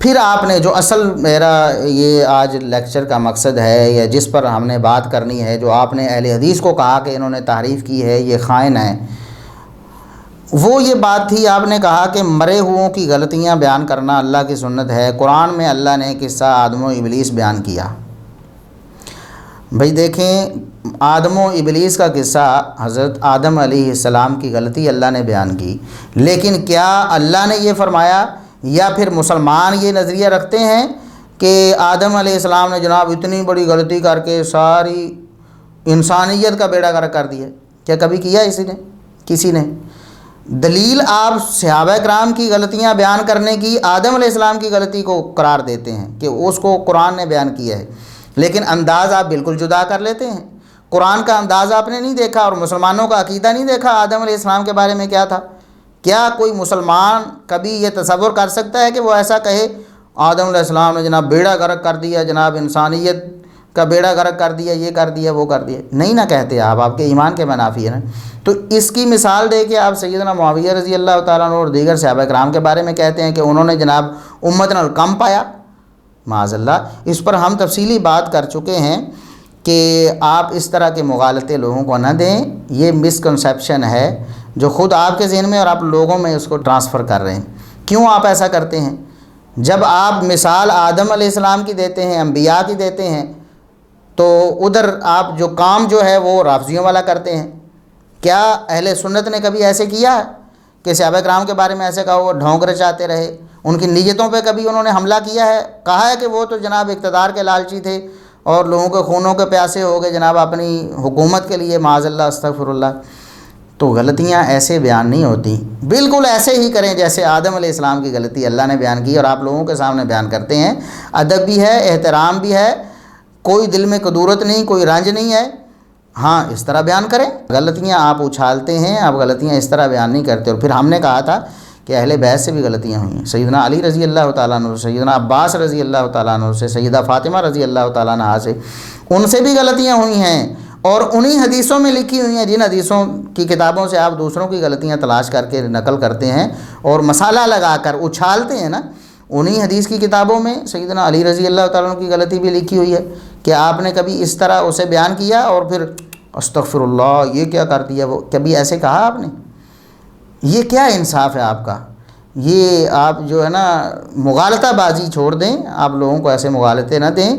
پھر آپ نے جو اصل میرا یہ آج لیکچر کا مقصد ہے یا جس پر ہم نے بات کرنی ہے، جو آپ نے اہل حدیث کو کہا کہ انہوں نے تعریف کی ہے یہ خائن ہیں، وہ یہ بات تھی. آپ نے کہا کہ مرے ہوئوں کی غلطیاں بیان کرنا اللہ کی سنت ہے. قرآن میں اللہ نے قصہ آدم و ابلیس بیان کیا. بھئی دیکھیں، آدم و ابلیس کا قصہ، حضرت آدم علیہ السلام کی غلطی اللہ نے بیان کی، لیکن کیا اللہ نے یہ فرمایا، یا پھر مسلمان یہ نظریہ رکھتے ہیں کہ آدم علیہ السلام نے جناب اتنی بڑی غلطی کر کے ساری انسانیت کا بیڑا غرق کر دیا؟ کیا کبھی کیا کسی نے؟ دلیل آپ صحابہ کرام کی غلطیاں بیان کرنے کی آدم علیہ السلام کی غلطی کو قرار دیتے ہیں کہ اس کو قرآن نے بیان کیا ہے، لیکن انداز آپ بالکل جدا کر لیتے ہیں. قرآن کا انداز آپ نے نہیں دیکھا اور مسلمانوں کا عقیدہ نہیں دیکھا آدم علیہ السلام کے بارے میں کیا تھا. کیا کوئی مسلمان کبھی یہ تصور کر سکتا ہے کہ وہ ایسا کہے آدم علیہ السلام نے جناب بیڑا غرق کر دیا، جناب انسانیت کا بیڑا غرق کر دیا، یہ کر دیا وہ کر دیا؟ نہیں نہ کہتے آپ کے ایمان کے منافی ہے نا. تو اس کی مثال دے کے آپ سیدنا معاویہ رضی اللہ تعالیٰ عنہ اور دیگر صحابہ کرام کے بارے میں کہتے ہیں کہ انہوں نے جناب امت نال کم پایا. معاذ اللہ، اس پر ہم تفصیلی بات کر چکے ہیں کہ آپ اس طرح کے مغالطے لوگوں کو نہ دیں. یہ مسکنسیپشن ہے جو خود آپ کے ذہن میں اور آپ لوگوں میں اس کو ٹرانسفر کر رہے ہیں. کیوں آپ ایسا کرتے ہیں؟ جب آپ مثال آدم علیہ السلام کی دیتے ہیں، انبیاء کی دیتے ہیں، تو ادھر آپ جو کام جو ہے وہ رافضیوں والا کرتے ہیں. کیا اہل سنت نے کبھی ایسے کیا ہے کہ صحابہ کرام کے بارے میں ایسے کہا وہ ڈھونگ رچاتے رہے؟ ان کی نیتوں پہ کبھی انہوں نے حملہ کیا ہے؟ کہا ہے کہ وہ تو جناب اقتدار کے لالچی تھے اور لوگوں کے خونوں کے پیاسے ہو گئے جناب اپنی حکومت کے لیے، معاذ اللہ استغفر اللہ. تو غلطیاں ایسے بیان نہیں ہوتی، بالکل ایسے ہی کریں جیسے آدم علیہ السلام کی غلطی اللہ نے بیان کی اور آپ لوگوں کے سامنے بیان کرتے ہیں. ادب بھی ہے، احترام بھی ہے، کوئی دل میں کدورت نہیں، کوئی رنج نہیں ہے. ہاں اس طرح بیان کریں. غلطیاں آپ اچھالتے ہیں، آپ غلطیاں اس طرح بیان نہیں کرتے. اور پھر ہم نے کہا تھا کہ اہل بیت سے بھی غلطیاں ہوئی ہیں. سیدنا علی رضی اللہ تعالیٰ عنہ، سیدنا عباس رضی اللہ تعالیٰ عنہ سے، سیدہ فاطمہ رضی اللہ تعالیٰ عنہ سے، ان سے بھی غلطیاں ہوئی ہیں. اور انہی حدیثوں میں لکھی ہوئی ہیں جن حدیثوں کی کتابوں سے آپ دوسروں کی غلطیاں تلاش کر کے نقل کرتے ہیں اور مسالہ لگا کر اچھالتے ہیں نا. انہی حدیث کی کتابوں میں سیدنا علی رضی اللہ تعالیٰ عنہ کی غلطی بھی لکھی ہوئی ہے کہ آپ نے کبھی اس طرح اسے بیان کیا اور پھر استغفر اللہ یہ کیا کر دیا، وہ کبھی ایسے کہا آپ نے؟ یہ کیا انصاف ہے آپ کا؟ یہ آپ جو ہے نا مغالطہ بازی چھوڑ دیں، آپ لوگوں کو ایسے مغالطے نہ دیں.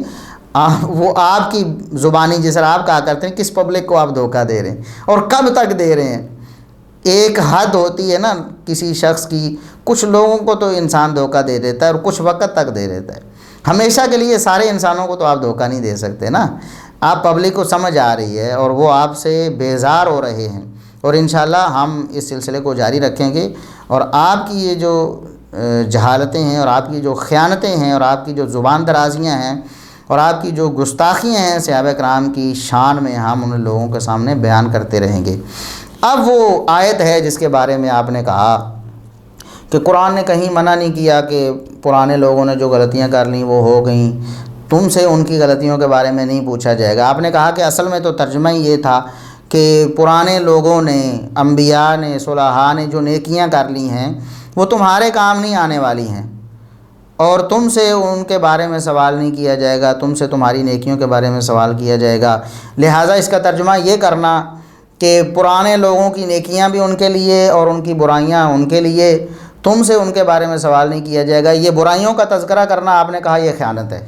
وہ آپ کی زبانی جس طرح آپ کہا کرتے ہیں کس پبلک کو آپ دھوکہ دے رہے ہیں اور کب تک دے رہے ہیں. ایک حد ہوتی ہے نا کسی شخص کی. کچھ لوگوں کو تو انسان دھوکہ دے دیتا ہے اور کچھ وقت تک دے دیتا ہے. ہمیشہ کے لیے سارے انسانوں کو تو آپ دھوکہ نہیں دے سکتے نا. آپ پبلک کو سمجھ آ رہی ہے اور وہ آپ سے بیزار ہو رہے ہیں، اور انشاءاللہ ہم اس سلسلے کو جاری رکھیں گے. اور آپ کی یہ جو جہالتیں ہیں اور آپ کی جو خیانتیں ہیں اور آپ کی جو زبان درازیاں ہیں اور آپ کی جو گستاخیاں ہیں صحابہ کرام کی شان میں، ہم ان لوگوں کے سامنے بیان کرتے رہیں گے. اب وہ آیت ہے جس کے بارے میں آپ نے کہا کہ قرآن نے کہیں منع نہیں کیا کہ پرانے لوگوں نے جو غلطیاں کر لیں وہ ہو گئیں، تم سے ان کی غلطیوں کے بارے میں نہیں پوچھا جائے گا. آپ نے کہا کہ اصل میں تو ترجمہ ہی یہ تھا کہ پرانے لوگوں نے، انبیاء نے، صلحاء نے جو نیکیاں کر لی ہیں وہ تمہارے کام نہیں آنے والی ہیں اور تم سے ان کے بارے میں سوال نہیں کیا جائے گا، تم سے تمہاری نیکیوں کے بارے میں سوال کیا جائے گا. لہٰذا اس کا ترجمہ یہ کرنا کہ پرانے لوگوں کی نیکیاں بھی ان کے لیے اور ان کی برائیاں ان کے لیے، تم سے ان کے بارے میں سوال نہیں کیا جائے گا. یہ برائیوں کا تذکرہ کرنا آپ نے کہا یہ خیانت ہے.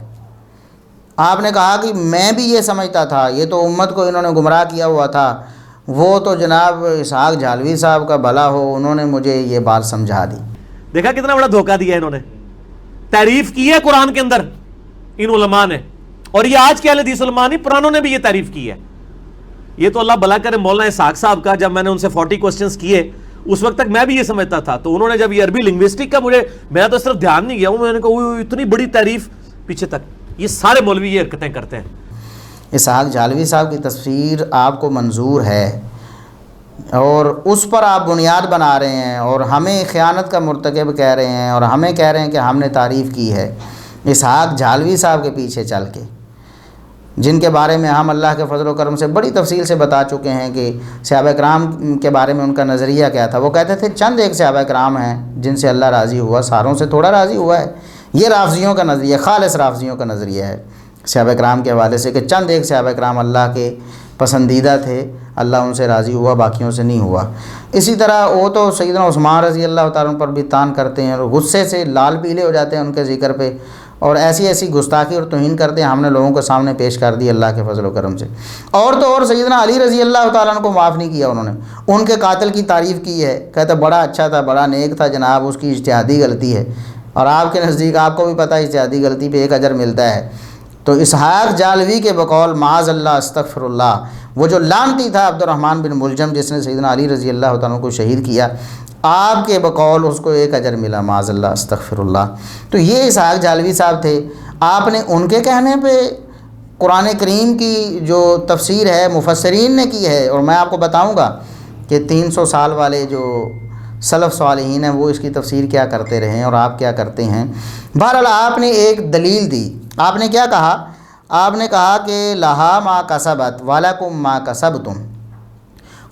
آپ نے کہا کہ میں بھی یہ سمجھتا تھا، یہ تو امت کو انہوں نے گمراہ کیا ہوا تھا، وہ تو جناب اسحاق جھالوی صاحب کا بھلا ہو، انہوں نے مجھے یہ بات سمجھا دی. دیکھا کتنا بڑا دھوکہ دیا انہوں نے. تعریف کی ہے قرآن کے اندر ان علماء نے، اور یہ آج کے اہل حدیث علماء نہیں، پرانوں نے بھی یہ تعریف کی ہے. یہ تو اللہ بھلا کرے مولانا اسحاق صاحب کا، جب میں نے ان سے 40 کوسچنز کیے اس وقت تک میں بھی یہ سمجھتا تھا. تو انہوں نے جب یہ عربی لنگوسٹک کا میرا تو صرف دھیان نہیں گیا، میں نے کہا اتنی بڑی تعریف پیچھے تک. یہ سارے مولوی یہ حرکتیں کرتے ہیں. اسحاق جھالوی صاحب کی تصویر آپ کو منظور ہے اور اس پر آپ بنیاد بنا رہے ہیں اور ہمیں خیانت کا مرتکب کہہ رہے ہیں اور ہمیں کہہ رہے ہیں کہ ہم نے تعریف کی ہے اسحاق جھالوی صاحب کے پیچھے چل کے، جن کے بارے میں ہم اللہ کے فضل و کرم سے بڑی تفصیل سے بتا چکے ہیں کہ صحابہ کرام کے بارے میں ان کا نظریہ کیا تھا. وہ کہتے تھے چند ایک صحابہ کرام ہیں جن سے اللہ راضی ہوا، ساروں سے تھوڑا راضی ہوا ہے. یہ رافضیوں کا نظریہ، خالص رافضیوں کا نظریہ ہے صحابہ کرام کے حوالے سے، کہ چند ایک صحابہ کرام اللہ کے پسندیدہ تھے، اللہ ان سے راضی ہوا، باقیوں سے نہیں ہوا۔ اسی طرح وہ تو سیدنا عثمان رضی اللہ تعالیٰ عنہ پر بھی تان کرتے ہیں اور غصے سے لال پیلے ہو جاتے ہیں ان کے ذکر پہ، اور ایسی ایسی گستاخی اور توہین کرتے ہیں، ہم نے لوگوں کے سامنے پیش کر دی اللہ کے فضل و کرم سے۔ اور تو اور سیدنا علی رضی اللہ تعالیٰ عنہ کو معاف نہیں کیا انہوں نے، ان کے قاتل کی تعریف کی ہے، کہتے بڑا اچھا تھا، بڑا نیک تھا جناب، اس کی اجتہادی غلطی ہے، اور آپ کے نزدیک آپ کو بھی پتہ ہے اجتہادی غلطی پہ ایک اجر ملتا ہے۔ تو اسحاق جالوی کے بقول معاذ اللہ استغفر اللہ، وہ جو لعنتی تھا عبد الرحمن بن ملجم جس نے سیدنا علی رضی اللہ تعالیٰ عنہ کو شہید کیا، آپ کے بقول اس کو ایک اجر ملا، معاذ اللہ استغفر اللہ۔ تو یہ اسحاق جالوی صاحب تھے، آپ نے ان کے کہنے پہ قرآن کریم کی جو تفسیر ہے مفسرین نے کی ہے، اور میں آپ کو بتاؤں گا کہ 300 سال والے جو سلف صالحین ہیں وہ اس کی تفسیر کیا کرتے رہے ہیں اور آپ کیا کرتے ہیں۔ بہرحال آپ نے ایک دلیل دی، آپ نے کیا کہا؟ آپ نے کہا کہ لہا ما کسبت ولکم ما کسبتم،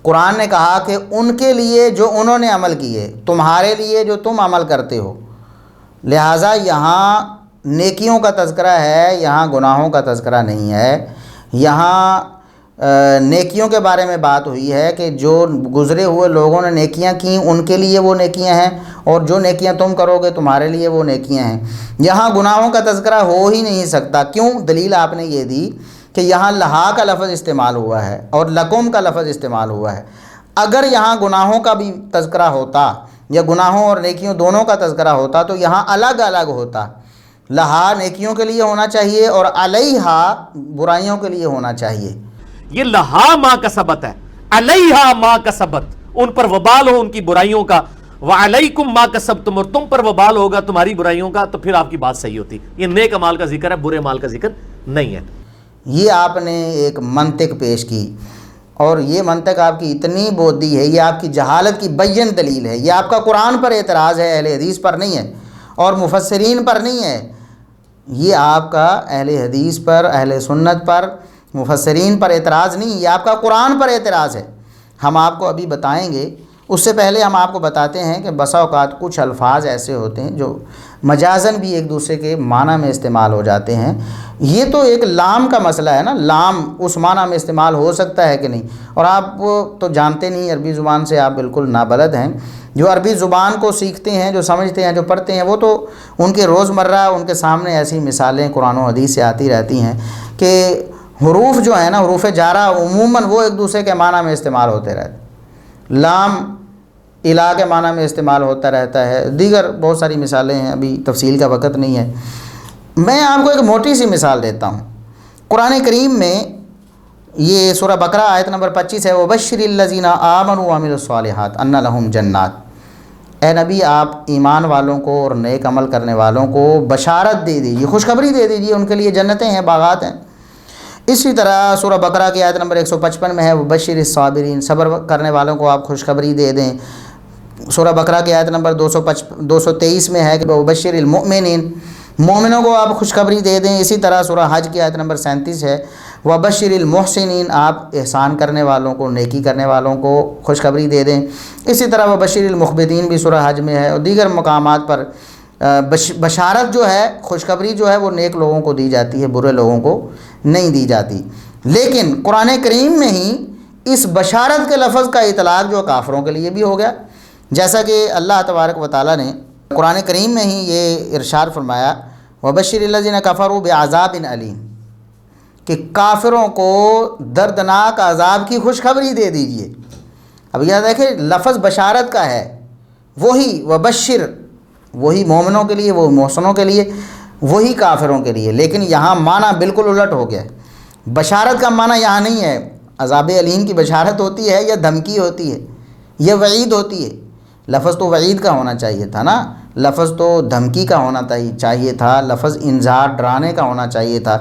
قرآن نے کہا کہ ان کے لیے جو انہوں نے عمل کیے، تمہارے لیے جو تم عمل کرتے ہو، لہٰذا یہاں نیکیوں کا تذکرہ ہے، یہاں گناہوں کا تذکرہ نہیں ہے۔ یہاں نیکیوں کے بارے میں بات ہوئی ہے کہ جو گزرے ہوئے لوگوں نے نیکیاں کیں ان کے لیے وہ نیکیاں ہیں، اور جو نیکیاں تم کرو گے تمہارے لیے وہ نیکیاں ہیں۔ یہاں گناہوں کا تذکرہ ہو ہی نہیں سکتا، کیوں؟ دلیل آپ نے یہ دی کہ یہاں لہا کا لفظ استعمال ہوا ہے اور لکم کا لفظ استعمال ہوا ہے۔ اگر یہاں گناہوں کا بھی تذکرہ ہوتا یا گناہوں اور نیکیوں دونوں کا تذکرہ ہوتا تو یہاں الگ الگ ہوتا، لہا نیکیوں کے لیے ہونا چاہیے اور علیہا برائیوں کے لیے ہونا چاہیے۔ یہ لہا ما کسبت ہے، علیہا ما کسبت، ان پر وبال ہو ان کی برائیوں کا، وعلیکم ما کسبتم، اور تم پر وبال ہوگا تمہاری برائیوں کا، تو پھر آپ کی بات صحیح ہوتی۔ یہ نیک اعمال کا ذکر ہے، برے اعمال کا ذکر نہیں ہے۔ یہ آپ نے ایک منطق پیش کی، اور یہ منطق آپ کی اتنی بودی ہے، یہ آپ کی جہالت کی بین دلیل ہے۔ یہ آپ کا قرآن پر اعتراض ہے، اہل حدیث پر نہیں ہے اور مفسرین پر نہیں ہے، یہ آپ کا اہل حدیث پر، اہل سنت پر، مفسرین پر اعتراض نہیں، یہ آپ کا قرآن پر اعتراض ہے۔ ہم آپ کو ابھی بتائیں گے، اس سے پہلے ہم آپ کو بتاتے ہیں کہ بسا اوقات کچھ الفاظ ایسے ہوتے ہیں جو مجازن بھی ایک دوسرے کے معنی میں استعمال ہو جاتے ہیں۔ یہ تو ایک لام کا مسئلہ ہے نا، لام اس معنی میں استعمال ہو سکتا ہے کہ نہیں، اور آپ تو جانتے نہیں، عربی زبان سے آپ بالکل نابلد ہیں۔ جو عربی زبان کو سیکھتے ہیں، جو سمجھتے ہیں، جو پڑھتے ہیں، وہ تو ان کے روزمرہ ان کے سامنے ایسی مثالیں قرآن و حدیث سے آتی رہتی ہیں کہ حروف جو ہیں نا، حروف جارہ عموماً وہ ایک دوسرے کے معنی میں استعمال ہوتے رہتے ہیں۔ لام الہ کے معنی میں استعمال ہوتا رہتا ہے، دیگر بہت ساری مثالیں ہیں، ابھی تفصیل کا وقت نہیں ہے۔ میں آپ کو ایک موٹی سی مثال دیتا ہوں۔ قرآن کریم میں یہ سورہ بقرہ آیت نمبر 25 ہے، وَبَشِّرِ الَّذِينَ آمَنُوا وَعَمِلُوا الصَّالِحَاتِ أَنَّ لَهُمْ جَنَّاتٍ، اے نبی آپ ایمان والوں کو اور نیک عمل کرنے والوں کو بشارت دے دیجیے، خوشخبری دے دیجیے، ان کے لیے جنتیں ہیں، باغات ہیں۔ اسی طرح سورہ بقرہ کی آیت نمبر 155 میں ہے، وَبَشِّرِ الصَّابِرِينَ، صبر کرنے والوں کو آپ خوشخبری دے دیں۔ سورہ بقرہ کی آیت نمبر 223 میں ہے کہ وَبَشِّرِ الْمُؤْمِنِينَ، مومنوں کو آپ خوشخبری دے دیں۔ اسی طرح سورہ حج کی آیت نمبر 37 ہے، وَبَشِّرِ الْمُحْسِنِينَ، آپ احسان کرنے والوں کو، نیکی کرنے والوں کو خوشخبری دے دیں۔ اسی طرح وَبَشِّرِ الْمُخْبِتِينَ بھی سورہ حج میں ہے، اور دیگر مقامات پر بشارت جو ہے، خوشخبری جو ہے، وہ نیک لوگوں کو دی جاتی ہے، برے لوگوں کو نہیں دی جاتی۔ لیکن قرآن کریم میں ہی اس بشارت کے لفظ کا اطلاق جو کافروں کے لیے بھی ہو گیا، جیسا کہ اللہ تبارک و تعالیٰ نے قرآن کریم میں ہی یہ ارشاد فرمایا، وَبَشِّرِ الَّذِينَ كَفَرُوا بِعَذَابٍ أَلِيمٍ، کہ کافروں کو دردناک عذاب کی خوشخبری دے دیجئے۔ اب یہ دیکھیں لفظ بشارت کا ہے، وہی وبشر، وہی مومنوں کے لیے، وہ محسنوں کے لیے، وہی کافروں کے لیے، لیکن یہاں معنی بالکل الٹ ہو گیا ہے۔ بشارت کا معنی یہاں نہیں ہے عذاب علیم کی بشارت ہوتی ہے یا دھمکی ہوتی ہے یا وعید ہوتی ہے۔ لفظ تو وعید کا ہونا چاہیے تھا نا، لفظ تو دھمکی کا ہونا چاہیے تھا، لفظ انذار ڈرانے کا ہونا چاہیے تھا،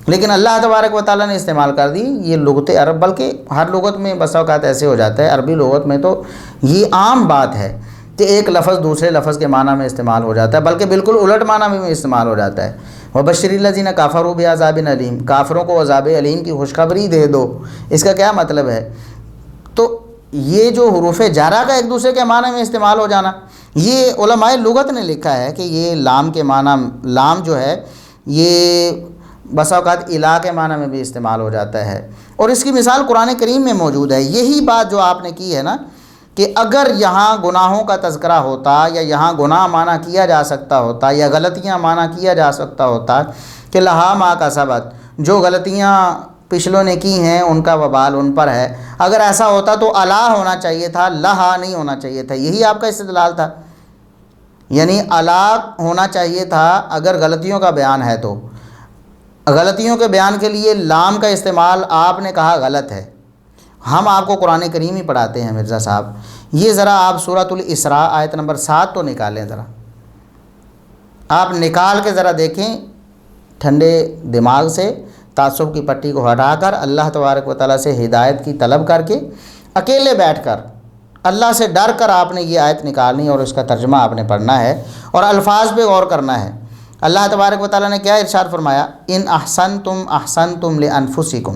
لیکن اللہ تبارک و تعالیٰ نے استعمال کر دی یہ لغت عرب، بلکہ ہر لغت میں بسا اوقات ایسے ہو جاتا ہے، عربی لغت میں تو یہ عام بات ہے کہ ایک لفظ دوسرے لفظ کے معنی میں استعمال ہو جاتا ہے، بلکہ بالکل الٹ معنی میں استعمال ہو جاتا ہے۔ وَبَشِّرِ الَّذِينَ كَفَرُوا بِعَذَابٍ أَلِيمٍ، کافروں کو عذاب علیم کی خوشخبری دے دو، اس کا کیا مطلب ہے؟ تو یہ جو حروف جارہ کا ایک دوسرے کے معنی میں استعمال ہو جانا، یہ علماء لغت نے لکھا ہے کہ یہ لام کے معنی، لام جو ہے یہ بسا اوقات الہ کے معنی میں بھی استعمال ہو جاتا ہے، اور اس کی مثال قرآن کریم میں موجود ہے۔ یہی بات جو آپ نے کی ہے نا کہ اگر یہاں گناہوں کا تذکرہ ہوتا یا یہاں گناہ معنی کیا جا سکتا ہوتا یا غلطیاں معنی کیا جا سکتا ہوتا کہ لہا ما کسبت، جو غلطیاں پچھلوں نے کی ہیں ان کا وبال ان پر ہے، اگر ایسا ہوتا تو الا ہونا چاہیے تھا، لہا نہیں ہونا چاہیے تھا۔ یہی آپ کا استدلال تھا، یعنی الا ہونا چاہیے تھا اگر غلطیوں کا بیان ہے تو۔ غلطیوں کے بیان کے لیے لام کا استعمال آپ نے کہا غلط ہے۔ ہم آپ کو قرآن کریم ہی پڑھاتے ہیں مرزا صاحب۔ یہ ذرا آپ سورۃ الاسراء آیت نمبر 7 تو نکالیں، ذرا آپ نکال کے ذرا دیکھیں ٹھنڈے دماغ سے، تعصب کی پٹی کو ہٹا کر، اللہ تبارک و تعالیٰ سے ہدایت کی طلب کر کے، اکیلے بیٹھ کر اللہ سے ڈر کر آپ نے یہ آیت نکالنی اور اس کا ترجمہ آپ نے پڑھنا ہے اور الفاظ پہ غور کرنا ہے۔ اللہ تبارک و تعالیٰ نے کیا ارشاد فرمایا؟ ان احسنتم احسنتم لانفسکم،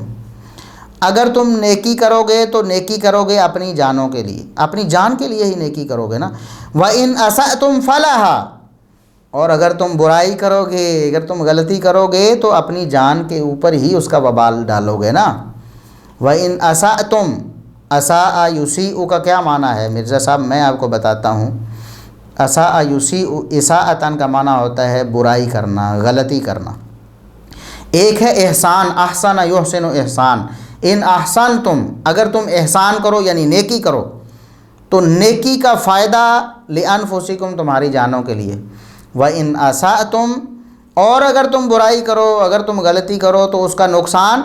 اگر تم نیکی کرو گے تو نیکی کرو گے اپنی جانوں کے لیے، اپنی جان کے لیے ہی نیکی کرو گے نا۔ وَإِنْ أَسَأْتُمْ فَلَهَا، اور اگر تم برائی کرو گے، اگر تم غلطی کرو گے تو اپنی جان کے اوپر ہی اس کا وبال ڈالو گے نا۔ وَإِنْ أَسَأْتُمْ، اساء یسیء کا کیا معنی ہے مرزا صاحب؟ میں آپ کو بتاتا ہوں۔ اساء یسیء، اساءتن کا معنی ہوتا ہے برائی کرنا، غلطی کرنا۔ ایک ہے احسان، احسن یحسن احسان۔ ان احسنتم، اگر تم احسان کرو یعنی نیکی کرو تو نیکی کا فائدہ لانفسکم، تمہاری جانوں کے لیے۔ وَإِنْ أَسَأْتُمْ، اور اگر تم برائی کرو، اگر تم غلطی کرو تو اس کا نقصان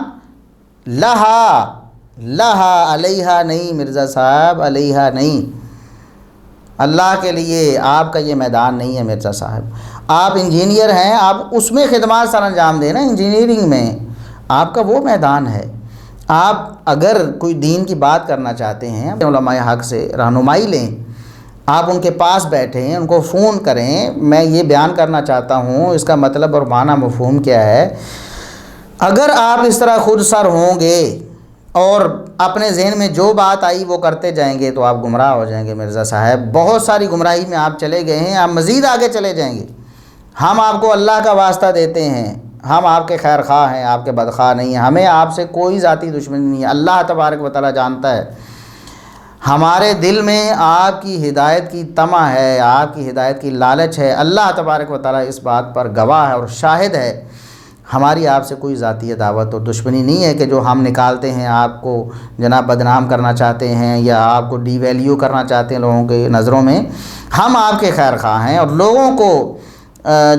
لہا، لہا علیہا نہیں مرزا صاحب، علیہا نہیں، اللہ کے لیے آپ کا یہ میدان نہیں ہے مرزا صاحب۔ آپ انجینئر ہیں، آپ اس میں خدمات سر انجام دیں نا، انجینئرنگ میں آپ کا وہ میدان ہے۔ آپ اگر کوئی دین کی بات کرنا چاہتے ہیں، علماء حق سے رہنمائی لیں، آپ ان کے پاس بیٹھیں، ان کو فون کریں، میں یہ بیان کرنا چاہتا ہوں، اس کا مطلب اور معنی مفہوم کیا ہے۔ اگر آپ اس طرح خود سر ہوں گے اور اپنے ذہن میں جو بات آئی وہ کرتے جائیں گے تو آپ گمراہ ہو جائیں گے مرزا صاحب۔ بہت ساری گمراہی میں آپ چلے گئے ہیں، آپ مزید آگے چلے جائیں گے۔ ہم آپ کو اللہ کا واسطہ دیتے ہیں، ہم آپ کے خیر خواہ ہیں، آپ کے بدخواہ نہیں ہیں، ہمیں آپ سے کوئی ذاتی دشمنی نہیں ہے۔ اللہ تبارک و تعالیٰ جانتا ہے، ہمارے دل میں آپ کی ہدایت کی طمع ہے، آپ کی ہدایت کی لالچ ہے۔ اللہ تبارک و تعالیٰ اس بات پر گواہ ہے اور شاہد ہے، ہماری آپ سے کوئی ذاتی عداوت اور دشمنی نہیں ہے کہ جو ہم نکالتے ہیں آپ کو جناب بدنام کرنا چاہتے ہیں یا آپ کو ڈی ویلیو کرنا چاہتے ہیں لوگوں کے نظروں میں۔ ہم آپ کے خیر خواہ ہیں اور لوگوں کو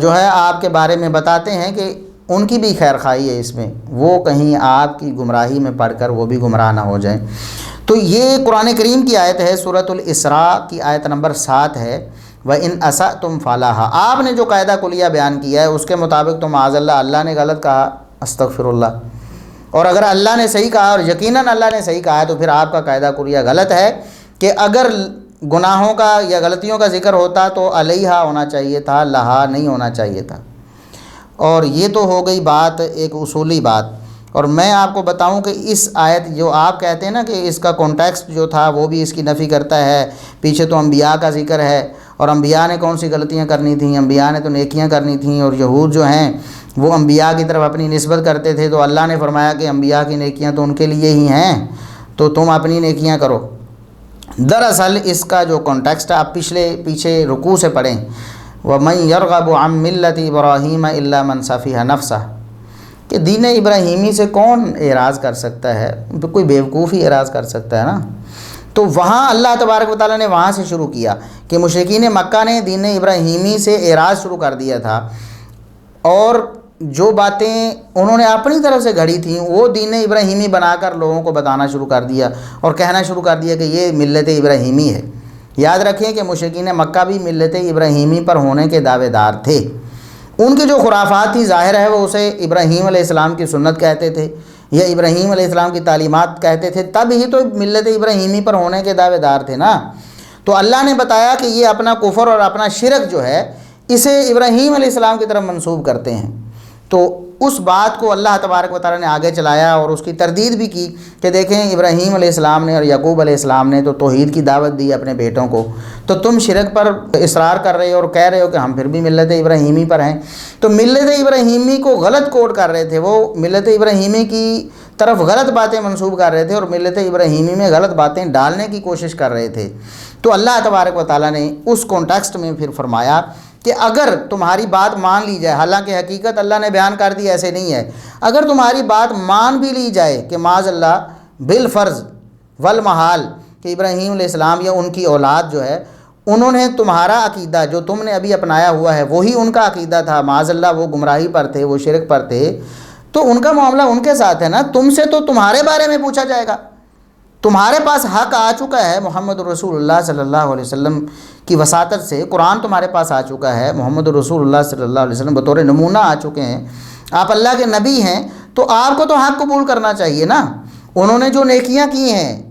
جو ہے آپ کے بارے میں بتاتے ہیں کہ ان کی بھی خیر خواہی ہے اس میں، وہ کہیں آپ کی گمراہی میں پڑھ کر وہ بھی گمراہ نہ ہو جائیں۔ تو یہ قرآن کریم کی آیت ہے، سورۃ الاسراء کی آیت نمبر 7 ہے، وَإِنْ أَسَأْتُمْ فَلَهَا۔ آپ نے جو قاعدہ کلیہ بیان کیا ہے اس کے مطابق تو معاذ اللہ نے غلط کہا، استغفر اللہ، اور اگر اللہ نے صحیح کہا اور یقیناً اللہ نے صحیح کہا ہے تو پھر آپ کا قاعدہ کلیہ غلط ہے کہ اگر گناہوں کا یا غلطیوں کا ذکر ہوتا تو علیہا ہونا چاہیے تھا، لہا نہیں ہونا چاہیے تھا۔ اور یہ تو ہو گئی بات ایک اصولی بات، اور میں آپ کو بتاؤں کہ اس آیت جو آپ کہتے ہیں نا کہ اس کا کانٹیکسٹ جو تھا وہ بھی اس کی نفی کرتا ہے، پیچھے تو انبیاء کا ذکر ہے، اور انبیاء نے کون سی غلطیاں کرنی تھیں؟ انبیاء نے تو نیکیاں کرنی تھیں، اور یہود جو ہیں وہ انبیاء کی طرف اپنی نسبت کرتے تھے، تو اللہ نے فرمایا کہ انبیاء کی نیکیاں تو ان کے لیے ہی ہیں، تو تم اپنی نیکیاں کرو۔ دراصل اس کا جو کانٹیکسٹ آپ پیچھے رکوع سے پڑھیں، وَمَنْ يَرْغَبُ عَنْ مِلَّةِ إِبْرَاهِيمَ إِلَّا مَنْ سَفِهَ نَفْسَهُ، کہ دین ابراہیمی سے کون اعراض کر سکتا ہے؟ تو کوئی بیوقوف ہی اعراض کر سکتا ہے نا۔ تو وہاں اللہ تبارک و تعالیٰ نے وہاں سے شروع کیا کہ مشرکین مکہ نے دین ابراہیمی سے اعراض شروع کر دیا تھا، اور جو باتیں انہوں نے اپنی طرف سے گھڑی تھیں وہ دین ابراہیمی بنا کر لوگوں کو بتانا شروع کر دیا اور کہنا شروع کر دیا کہ یہ ملت ابراہیمی ہے۔ یاد رکھیں کہ مشرکین مکہ بھی ملت ابراہیمی پر ہونے کے دعوے دار تھے، ان کی جو خرافات تھی ظاہر ہے وہ اسے ابراہیم علیہ السلام کی سنت کہتے تھے یا ابراہیم علیہ السلام کی تعلیمات کہتے تھے، تب ہی تو ملت ابراہیمی پر ہونے کے دعوے دار تھے نا۔ تو اللہ نے بتایا کہ یہ اپنا کفر اور اپنا شرک جو ہے اسے ابراہیم علیہ السلام کی طرف منسوب کرتے ہیں۔ تو اس بات کو اللہ تبارک و تعالیٰ نے آگے چلایا اور اس کی تردید بھی کی کہ دیکھیں ابراہیم علیہ السلام نے اور یعقوب علیہ السلام نے تو توحید کی دعوت دی اپنے بیٹوں کو، تو تم شرک پر اصرار کر رہے ہو اور کہہ رہے ہو کہ ہم پھر بھی ملت ابراہیمی پر ہیں۔ تو ملت ابراہیمی کو غلط کوٹ کر رہے تھے، وہ ملت ابراہیمی کی طرف غلط باتیں منسوب کر رہے تھے اور ملت ابراہیمی میں غلط باتیں ڈالنے کی کوشش کر رہے تھے۔ تو اللہ تبارک و تعالیٰ نے اس کانٹیکسٹ میں پھر فرمایا کہ اگر تمہاری بات مان لی جائے، حالانکہ حقیقت اللہ نے بیان کر دی ایسے نہیں ہے، اگر تمہاری بات مان بھی لی جائے کہ معاذ اللہ بالفرض والمحال کہ ابراہیم علیہ السلام یا ان کی اولاد جو ہے انہوں نے تمہارا عقیدہ جو تم نے ابھی اپنایا ہوا ہے وہی ان کا عقیدہ تھا، معاذ اللہ وہ گمراہی پر تھے، وہ شرک پر تھے، تو ان کا معاملہ ان کے ساتھ ہے نا، تم سے تو تمہارے بارے میں پوچھا جائے گا۔ تمہارے پاس حق آ چکا ہے محمد رسول اللہ صلی اللہ علیہ وسلم کی وساطت سے، قرآن تمہارے پاس آ چکا ہے، محمد رسول اللہ صلی اللہ علیہ وسلم بطور نمونہ آ چکے ہیں، آپ اللہ کے نبی ہیں، تو آپ کو تو حق قبول کرنا چاہیے نا۔ انہوں نے جو نیکیاں کی ہیں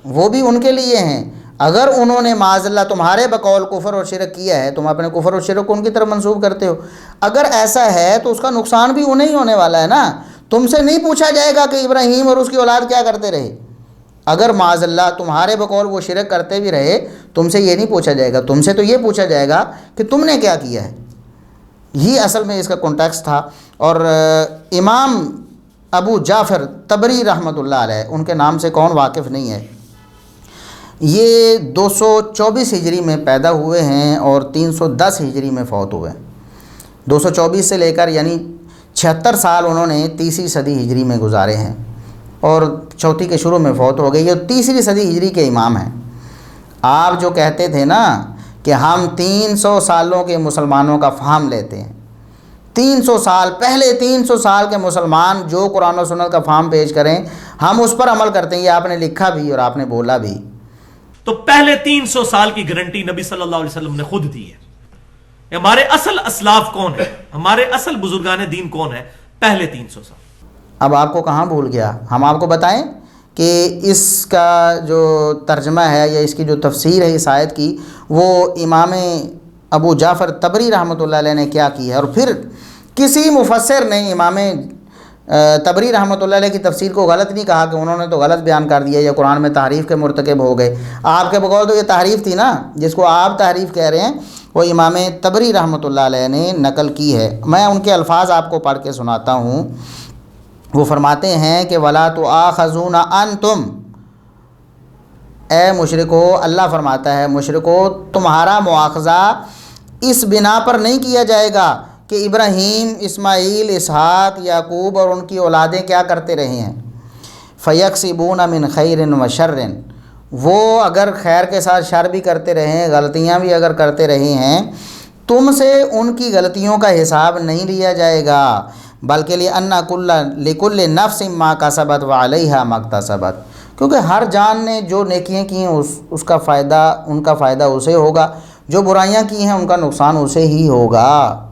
وہ بھی ان کے لیے ہیں، اگر انہوں نے معاذ اللہ تمہارے بقول کفر اور شرک کیا ہے، تم اپنے کفر اور شرک کو ان کی طرف منسوب کرتے ہو، اگر ایسا ہے تو اس کا نقصان بھی انہیں ہی ہونے والا ہے نا۔ تم سے نہیں پوچھا جائے گا کہ ابراہیم اور اس کی اولاد کیا کرتے رہے، اگر معاذ اللہ تمہارے بقول وہ شرک کرتے بھی رہے تم سے یہ نہیں پوچھا جائے گا، تم سے تو یہ پوچھا جائے گا کہ تم نے کیا کیا ہے۔ یہ اصل میں اس کا کانٹیکسٹ تھا۔ اور امام ابو جعفر طبری رحمۃ اللہ علیہ، ان کے نام سے کون واقف نہیں ہے، یہ 224 ہجری میں پیدا ہوئے ہیں اور 310 ہجری میں فوت ہوئے ہیں۔ 224 سے لے کر یعنی 76 سال انہوں نے تیسری صدی ہجری میں گزارے ہیں اور چوتھی کے شروع میں فوت ہو گئی۔ یہ تیسری صدی ہجری کے امام ہیں۔ آپ جو کہتے تھے نا کہ ہم 300 سالوں کے مسلمانوں کا فہم لیتے ہیں، 300 سال پہلے 300 سال کے مسلمان جو قرآن و سنت کا فہم پیش کریں ہم اس پر عمل کرتے ہیں، یہ آپ نے لکھا بھی اور آپ نے بولا بھی۔ تو پہلے 300 سال کی گارنٹی نبی صلی اللہ علیہ وسلم نے خود دی ہے۔ ہمارے اصل اسلاف کون ہے، ہمارے اصل بزرگان دین کون ہے، پہلے 300 سال۔ اب آپ کو کہاں بھول گیا، ہم آپ کو بتائیں کہ اس کا جو ترجمہ ہے یا اس کی جو تفسیر ہے اس آیت کی، وہ امام ابو جعفر طبری رحمۃ اللہ علیہ نے کیا کی ہے، اور پھر کسی مفسر نے امام طبری رحمۃ اللہ علیہ کی تفسیر کو غلط نہیں کہا کہ انہوں نے تو غلط بیان کر دیا یا قرآن میں تحریف کے مرتکب ہو گئے۔ آپ کے بقول تو یہ تحریف تھی نا، جس کو آپ تحریف کہہ رہے ہیں وہ امام طبری رحمۃ اللہ علیہ نے نقل کی ہے۔ میں ان کے الفاظ آپ کو پڑھ کے سناتا ہوں۔ وہ فرماتے ہیں کہ وَلَا تُؤَاخَذُونَ أَنْتُمْ، اے مشرکو، اللہ فرماتا ہے مشرکو تمہارا مواخذہ اس بنا پر نہیں کیا جائے گا کہ ابراہیم، اسماعیل، اسحاق، یعقوب اور ان کی اولادیں کیا کرتے رہے ہیں، فَيَكْسِبُونَ مِنْ خَيْرٍ وَشَرٍ، وہ اگر خیر کے ساتھ شر بھی کرتے رہے ہیں، غلطیاں بھی اگر کرتے رہے ہیں، تم سے ان کی غلطیوں کا حساب نہیں لیا جائے گا، بلکہ لِكُلِّ نَفْسٍ مَا كَسَبَتْ وَعَلَيْهَا مَا اكْتَسَبَتْ، کیونکہ ہر جان نے جو نیکیاں کی ہیں اس کا فائدہ، ان کا فائدہ اسے ہوگا، جو برائیاں کی ہیں ان کا نقصان اسے ہی ہوگا۔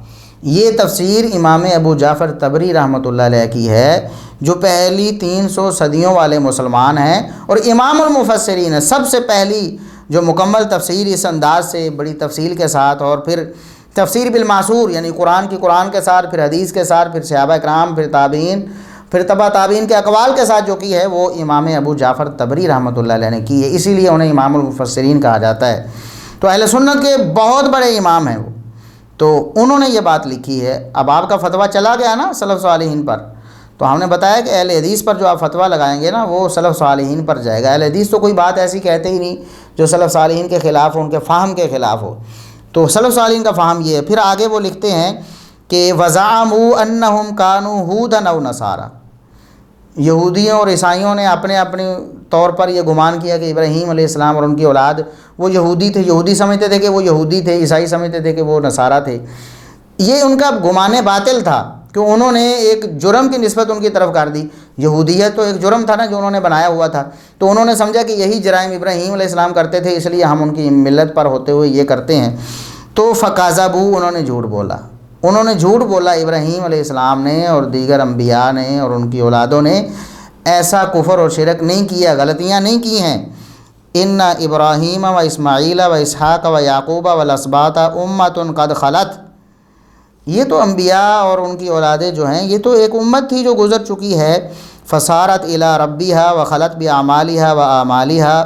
یہ تفسیر امام ابو جعفر طبری رحمۃ اللہ علیہ کی ہے، جو پہلی 300 صدیوں والے مسلمان ہیں اور امام المفسرین ہے، سب سے پہلی جو مکمل تفسیر اس انداز سے بڑی تفصیل کے ساتھ، اور پھر تفسیر بالمعصور یعنی قرآن کی قرآن کے ساتھ، پھر حدیث کے ساتھ، پھر صحابہ کرام، پھر تابعین، پھر تبع تابعین کے اقوال کے ساتھ جو کی ہے وہ امام ابو جعفر طبری رحمۃ اللہ علیہ نے کی ہے، اسی لیے انہیں امام المفسرین کہا جاتا ہے۔ تو اہل سنت کے بہت بڑے امام ہیں وہ، تو انہوں نے یہ بات لکھی ہے۔ اب آپ کا فتویٰ چلا گیا نا سلف صالحین پر، تو ہم نے بتایا کہ اہل حدیث پر جو آپ فتویٰ لگائیں گے نا وہ سلف صالحین پر جائے گا۔ اہل حدیث تو کوئی بات ایسی کہتے ہی نہیں جو سلف صالحین کے خلاف ہو، ان کے فہم کے خلاف ہو، تو سلف صالحین کا فہم یہ ہے۔ پھر آگے وہ لکھتے ہیں کہ وَزَعَمُوا أَنَّهُمْ كَانُوا هُودًا أَوْ نَصَارَىٰ، یہودیوں اور عیسائیوں نے اپنے طور پر یہ گمان کیا کہ ابراہیم علیہ السلام اور ان کی اولاد وہ یہودی تھے، یہودی سمجھتے تھے کہ وہ یہودی تھے، عیسائی سمجھتے تھے کہ وہ نصارہ تھے۔ یہ ان کا گمان باطل تھا کہ انہوں نے ایک جرم کی نسبت ان کی طرف کر دی۔ یہودیت تو ایک جرم تھا نا جو انہوں نے بنایا ہوا تھا، تو انہوں نے سمجھا کہ یہی جرائم ابراہیم علیہ السلام کرتے تھے، اس لیے ہم ان کی ملت پر ہوتے ہوئے یہ کرتے ہیں۔ تو فَكَذَبُوا، انہوں نے جھوٹ بولا، انہوں نے جھوٹ بولا ابراہیم علیہ السلام نے اور دیگر انبیاء نے اور ان کی اولادوں نے ایسا کفر اور شرک نہیں کیا، غلطیاں نہیں کی ہیں۔ ان ابراہیم و اسماعیل و اسحاق و یعقوب و الاسباط امۃ قد خلت، یہ تو انبیاء اور ان کی اولادیں جو ہیں یہ تو ایک امت تھی جو گزر چکی ہے. فصارت الی ربیہا وخلت باعمالہا واعمالہا،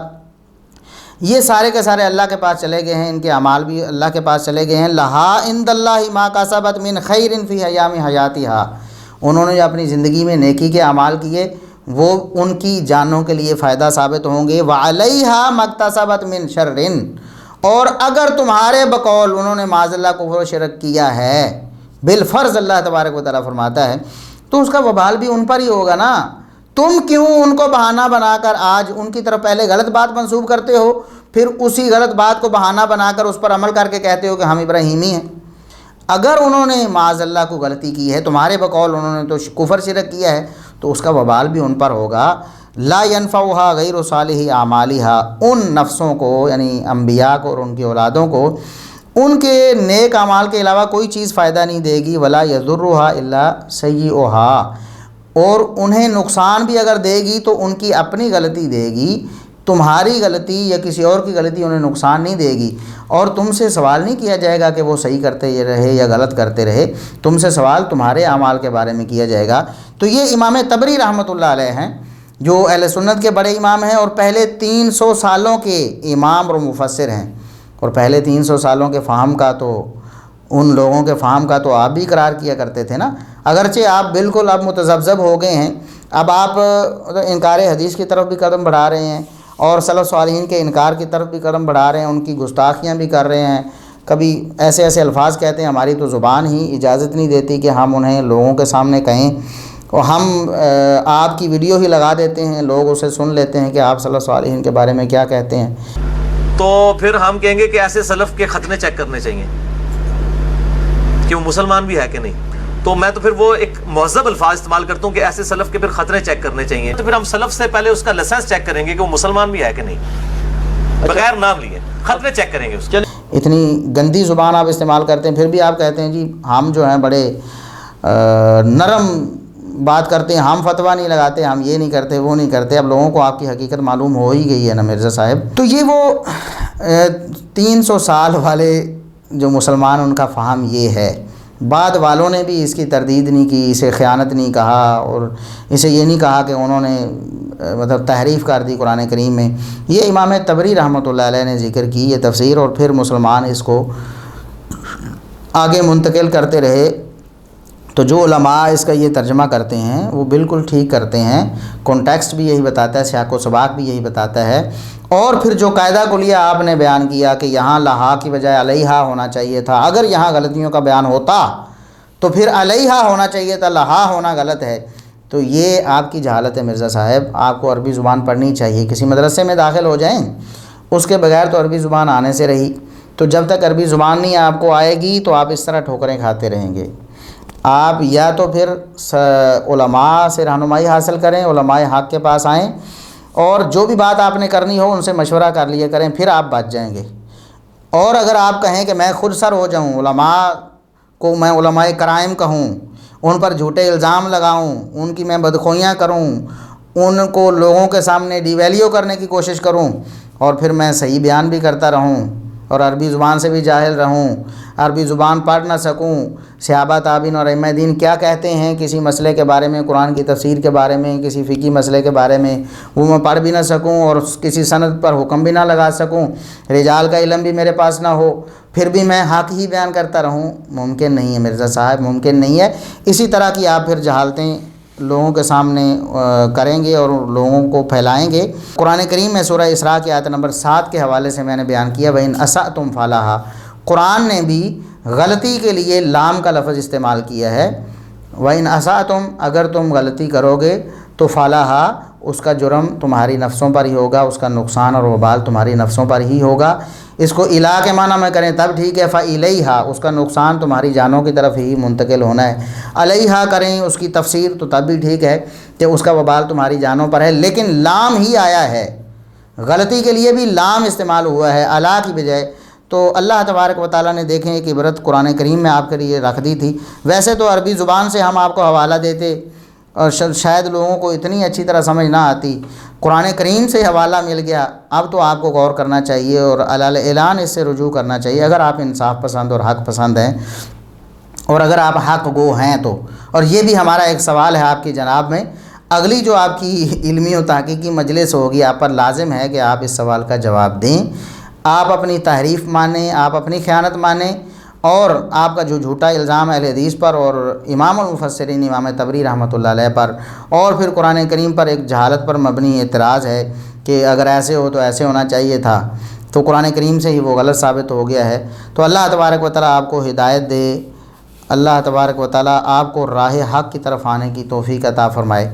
یہ سارے کے سارے اللہ کے پاس چلے گئے ہیں، ان کے اعمال بھی اللہ کے پاس چلے گئے ہیں. لہا عند اللہ ما کسبت من خیر فی ایام حیاتہا، انہوں نے جو اپنی زندگی میں نیکی کے اعمال کیے وہ ان کی جانوں کے لیے فائدہ ثابت ہوں گے. وعلیہا مکتسبت من شر، اور اگر تمہارے بقول انہوں نے معاذ اللہ کفر و شرک کیا ہے بالفرض، اللہ تبارک و تعالیٰ فرماتا ہے، تو اس کا وبال بھی ان پر ہی ہوگا نا. تم کیوں ان کو بہانہ بنا کر آج ان کی طرف پہلے غلط بات منسوب کرتے ہو، پھر اسی غلط بات کو بہانہ بنا کر اس پر عمل کر کے کہتے ہو کہ ہم ابراہیمی ہیں؟ اگر انہوں نے معاذ اللہ کو غلطی کی ہے تمہارے بقول، انہوں نے تو کفر شرک کیا ہے، تو اس کا وبال بھی ان پر ہوگا. لا ينفعها غیر صالح اعمالها، ان نفسوں کو یعنی انبیاء کو اور ان کی اولادوں کو ان کے نیک اعمال کے علاوہ کوئی چیز فائدہ نہیں دے گی. ولا يضرها الا سیئها، اور انہیں نقصان بھی اگر دے گی تو ان کی اپنی غلطی دے گی، تمہاری غلطی یا کسی اور کی غلطی انہیں نقصان نہیں دے گی. اور تم سے سوال نہیں کیا جائے گا کہ وہ صحیح کرتے رہے یا غلط کرتے رہے، تم سے سوال تمہارے اعمال کے بارے میں کیا جائے گا. تو یہ امام طبری رحمۃ اللہ علیہ ہیں جو اہل سنت کے بڑے امام ہیں، اور پہلے 300 سالوں کے امام اور مفسر ہیں. اور پہلے 300 سالوں کے فہم کا تو ان لوگوں کے فہم کا تو آپ بھی اقرار کیا کرتے تھے نا، اگرچہ آپ بالکل اب متذبذب ہو گئے ہیں، اب آپ انکار حدیث کی طرف بھی قدم بڑھا رہے ہیں اور سلف صالحین کے انکار کی طرف بھی قدم بڑھا رہے ہیں، ان کی گستاخیاں بھی کر رہے ہیں. کبھی ایسے ایسے الفاظ کہتے ہیں ہماری تو زبان ہی اجازت نہیں دیتی کہ ہم انہیں لوگوں کے سامنے کہیں، اور ہم آپ کی ویڈیو ہی لگا دیتے ہیں، لوگ اسے سن لیتے ہیں کہ آپ سلف صالحین کے بارے میں کیا کہتے ہیں. تو پھر ہم کہیں گے کہ ایسے سلف کے ختنے چیک کرنے چاہیے کہ وہ مسلمان بھی ہے کہ نہیں. تو میں تو پھر وہ ایک مہذب الفاظ استعمال کرتا ہوں کہ ایسے سلف کے پھر خطرے چیک کرنے چاہیے. تو پھر ہم سلف سے پہلے اس کا لائسنس چیک کریں گے کہ وہ مسلمان بھی ہے کہ نہیں، بغیر نام لیے خطرے چیک کریں گے اس کے. اتنی گندی زبان آپ استعمال کرتے ہیں، پھر بھی آپ کہتے ہیں جی ہم جو ہیں بڑے نرم بات کرتے ہیں، ہم فتویٰ نہیں لگاتے، ہم یہ نہیں کرتے وہ نہیں کرتے. اب لوگوں کو آپ کی حقیقت معلوم ہو ہی گئی ہے نا مرزا صاحب. تو یہ وہ 300 سال والے جو مسلمان ان کا فہم یہ ہے. بعد والوں نے بھی اس کی تردید نہیں کی، اسے خیانت نہیں کہا، اور اسے یہ نہیں کہا کہ انہوں نے مطلب تحریف کر دی قرآن کریم میں. یہ امام طبری رحمۃ اللہ علیہ نے ذکر کی یہ تفسیر، اور پھر مسلمان اس کو آگے منتقل کرتے رہے. تو جو علماء اس کا یہ ترجمہ کرتے ہیں وہ بالکل ٹھیک کرتے ہیں، کانٹیکسٹ بھی یہی بتاتا ہے، سیاق و سباق بھی یہی بتاتا ہے. اور پھر جو قاعدہ کلیہ آپ نے بیان کیا کہ یہاں لہا کی بجائے علیہا ہونا چاہیے تھا، اگر یہاں غلطیوں کا بیان ہوتا تو پھر علیہا ہونا چاہیے تھا، لہا ہونا غلط ہے. تو یہ آپ کی جہالت ہے مرزا صاحب. آپ کو عربی زبان پڑھنی چاہیے، کسی مدرسے میں داخل ہو جائیں، اس کے بغیر تو عربی زبان آنے سے رہی. تو جب تک عربی زبان نہیں آپ کو آئے گی تو آپ اس طرح ٹھوکریں کھاتے رہیں گے. آپ یا تو پھر علماء سے رہنمائی حاصل کریں، علماء حق کے پاس آئیں، اور جو بھی بات آپ نے کرنی ہو ان سے مشورہ کر لیا کریں، پھر آپ بچ جائیں گے. اور اگر آپ کہیں کہ میں خود سر ہو جاؤں، علماء کو میں علماء کرائم کہوں، ان پر جھوٹے الزام لگاؤں، ان کی میں بدخوئیاں کروں، ان کو لوگوں کے سامنے ڈی ویلیو کرنے کی کوشش کروں، اور پھر میں صحیح بیان بھی کرتا رہوں اور عربی زبان سے بھی جاہل رہوں، عربی زبان پڑھ نہ سکوں، صحابہ تابعین اور ائمہ دین کیا کہتے ہیں کسی مسئلے کے بارے میں، قرآن کی تفسیر کے بارے میں، کسی فقہی مسئلے کے بارے میں، وہ میں پڑھ بھی نہ سکوں اور کسی سند پر حکم بھی نہ لگا سکوں، رجال کا علم بھی میرے پاس نہ ہو، پھر بھی میں حق ہی بیان کرتا رہوں. ممکن نہیں ہے مرزا صاحب، ممکن نہیں ہے. اسی طرح کی آپ پھر جہالتیں لوگوں کے سامنے کریں گے اور لوگوں کو پھیلائیں گے. قرآن کریم میں سورہ اسراء کی آیت نمبر 7 کے حوالے سے میں نے بیان کیا، وَإِنْ أَسَأْتُمْ فَلَهَا، قرآن نے بھی غلطی کے لیے لام کا لفظ استعمال کیا ہے. وَإِنْ أَسَأْتُمْ، اگر تم غلطی کرو گے تو فَلَهَا، اس کا جرم تمہاری نفسوں پر ہی ہوگا، اس کا نقصان اور وبال تمہاری نفسوں پر ہی ہوگا. اس کو الہ کے معنی میں کریں تب ٹھیک ہے، فَإِلَيْهَا، اس کا نقصان تمہاری جانوں کی طرف ہی منتقل ہونا ہے. علیہا کریں اس کی تفسیر تو تب بھی ٹھیک ہے کہ اس کا وبال تمہاری جانوں پر ہے. لیکن لام ہی آیا ہے، غلطی کے لیے بھی لام استعمال ہوا ہے الا کی بجائے. تو اللہ تبارک و تعالیٰ نے دیکھیں ایک عبرت قرآن کریم میں آپ کے لیے رکھ دی تھی. ویسے تو عربی زبان سے ہم آپ کو حوالہ دیتے اور شاید لوگوں کو اتنی اچھی طرح سمجھ نہ آتی، قرآن کریم سے حوالہ مل گیا. اب تو آپ کو غور کرنا چاہیے اور اعلان اس سے رجوع کرنا چاہیے اگر آپ انصاف پسند اور حق پسند ہیں. اور اگر آپ حق گو ہیں تو. اور یہ بھی ہمارا ایک سوال ہے آپ کی جناب میں. اگلی جو آپ کی علمی و تحقیقی مجلس ہوگی آپ پر لازم ہے کہ آپ اس سوال کا جواب دیں. آپ اپنی تحریف مانیں، آپ اپنی خیانت مانیں، اور آپ کا جو جھوٹا الزام اہل حدیث پر اور امام المفسرین امام طبری رحمۃ اللہ علیہ پر اور پھر قرآن کریم پر ایک جہالت پر مبنی اعتراض ہے کہ اگر ایسے ہو تو ایسے ہونا چاہیے تھا، تو قرآن کریم سے ہی وہ غلط ثابت ہو گیا ہے. تو اللہ تبارک و تعالیٰ آپ کو ہدایت دے. اللہ تبارک و تعالیٰ آپ کو راہ حق کی طرف آنے کی توفیق عطا فرمائے.